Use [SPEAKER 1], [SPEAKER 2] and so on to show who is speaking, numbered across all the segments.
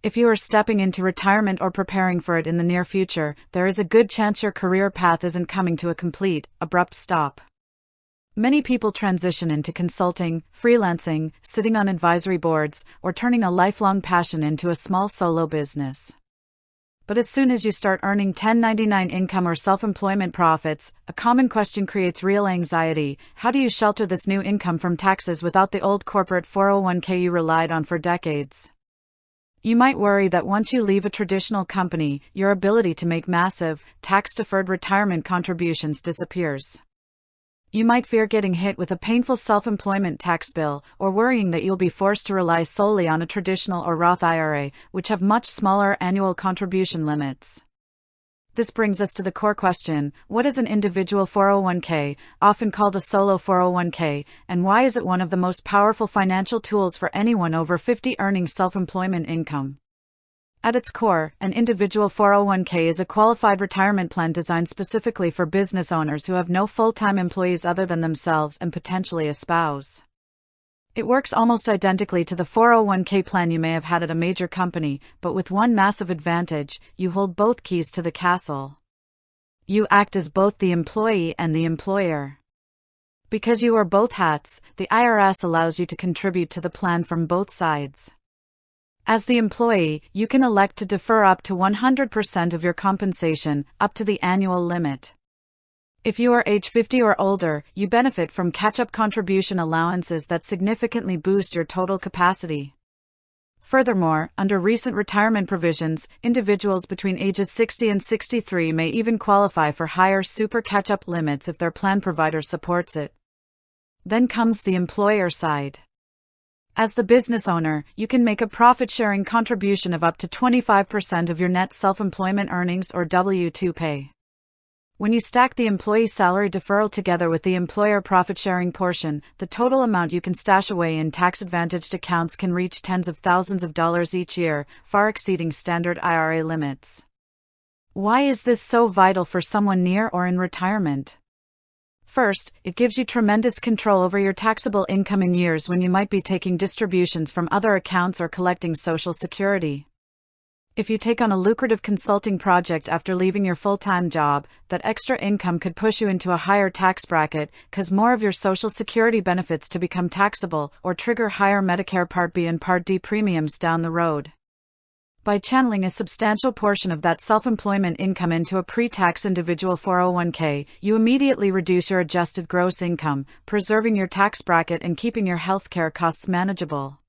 [SPEAKER 1] If you are stepping into retirement or preparing for it in the near future, there is a good chance your career path isn't coming to a complete, abrupt stop. Many people transition into consulting, freelancing, sitting on advisory boards, or turning a lifelong passion into a small solo business. But as soon as you start earning 1099 income or self-employment profits, a common question creates real anxiety: how do you shelter this new income from taxes without the old corporate 401k you relied on for decades? You might worry that once you leave a traditional company, your ability to make massive, tax-deferred retirement contributions disappears. You might fear getting hit with a painful self-employment tax bill, or worrying that you'll be forced to rely solely on a traditional or Roth IRA, which have much smaller annual contribution limits. This brings us to the core question: what is an individual 401k, often called a solo 401k, and why is it one of the most powerful financial tools for anyone over 50 earning self-employment income? At its core, an individual 401k is a qualified retirement plan designed specifically for business owners who have no full-time employees other than themselves and potentially a spouse. It works almost identically to the 401k plan you may have had at a major company, but with one massive advantage: you hold both keys to the castle. You act as both the employee and the employer. Because you wear both hats, the IRS allows you to contribute to the plan from both sides. As the employee, you can elect to defer up to 100% of your compensation, up to the annual limit. If you are age 50 or older, you benefit from catch-up contribution allowances that significantly boost your total capacity. Furthermore, under recent retirement provisions, individuals between ages 60 and 63 may even qualify for higher super catch-up limits if their plan provider supports it. Then comes the employer side. As the business owner, you can make a profit-sharing contribution of up to 25% of your net self-employment earnings or W-2 pay. When you stack the employee salary deferral together with the employer profit-sharing portion, the total amount you can stash away in tax-advantaged accounts can reach tens of thousands of dollars each year, far exceeding standard IRA limits. Why is this so vital for someone near or in retirement? First, it gives you tremendous control over your taxable income in years when you might be taking distributions from other accounts or collecting Social Security. If you take on a lucrative consulting project after leaving your full-time job, that extra income could push you into a higher tax bracket, cause more of your Social Security benefits to become taxable, or trigger higher Medicare Part B and Part D premiums down the road. By channeling a substantial portion of that self-employment income into a pre-tax individual 401k, you immediately reduce your adjusted gross income, preserving your tax bracket and keeping your healthcare costs manageable.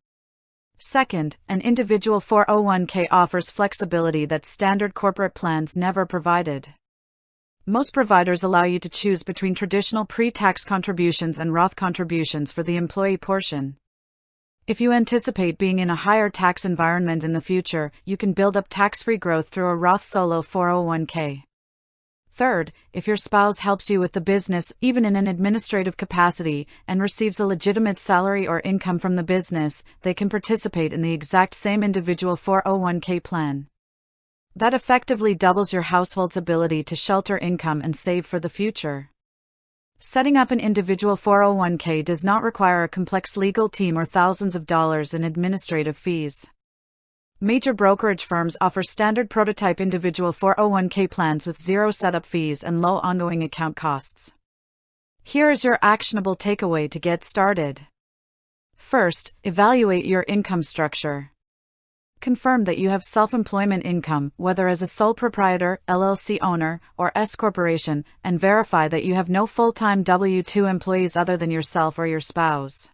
[SPEAKER 1] Second, an individual 401k offers flexibility that standard corporate plans never provided. Most providers allow you to choose between traditional pre-tax contributions and Roth contributions for the employee portion. If you anticipate being in a higher tax environment in the future, you can build up tax-free growth through a Roth solo 401k. Third, if your spouse helps you with the business, even in an administrative capacity, and receives a legitimate salary or income from the business, they can participate in the exact same individual 401k plan. That effectively doubles your household's ability to shelter income and save for the future. Setting up an individual 401k does not require a complex legal team or thousands of dollars in administrative fees. Major brokerage firms offer standard prototype individual 401k plans with zero setup fees and low ongoing account costs. Here is your actionable takeaway to get started. First, evaluate your income structure. Confirm that you have self-employment income, whether as a sole proprietor, LLC owner, or S corporation, and verify that you have no full-time W-2 employees other than yourself or your spouse.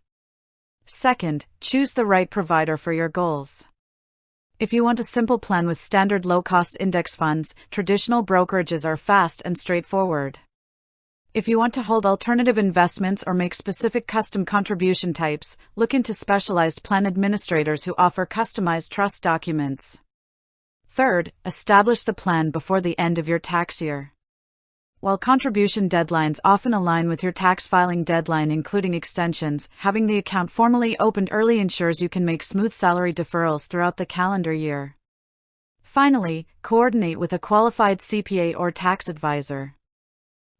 [SPEAKER 1] Second, choose the right provider for your goals. If you want a simple plan with standard low-cost index funds, traditional brokerages are fast and straightforward. If you want to hold alternative investments or make specific custom contribution types, look into specialized plan administrators who offer customized trust documents. Third, establish the plan before the end of your tax year. While contribution deadlines often align with your tax filing deadline, including extensions, having the account formally opened early ensures you can make smooth salary deferrals throughout the calendar year. Finally, coordinate with a qualified CPA or tax advisor.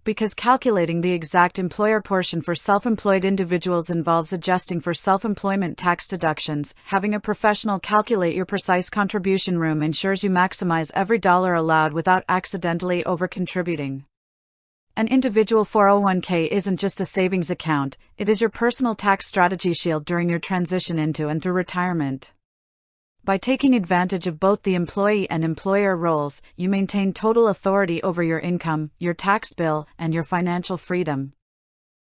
[SPEAKER 1] Because calculating the exact employer portion for self-employed individuals involves adjusting for self-employment tax deductions, having a professional calculate your precise contribution room ensures you maximize every dollar allowed without accidentally over-contributing. An individual 401k isn't just a savings account, it is your personal tax strategy shield during your transition into and through retirement. By taking advantage of both the employee and employer roles, you maintain total authority over your income, your tax bill, and your financial freedom.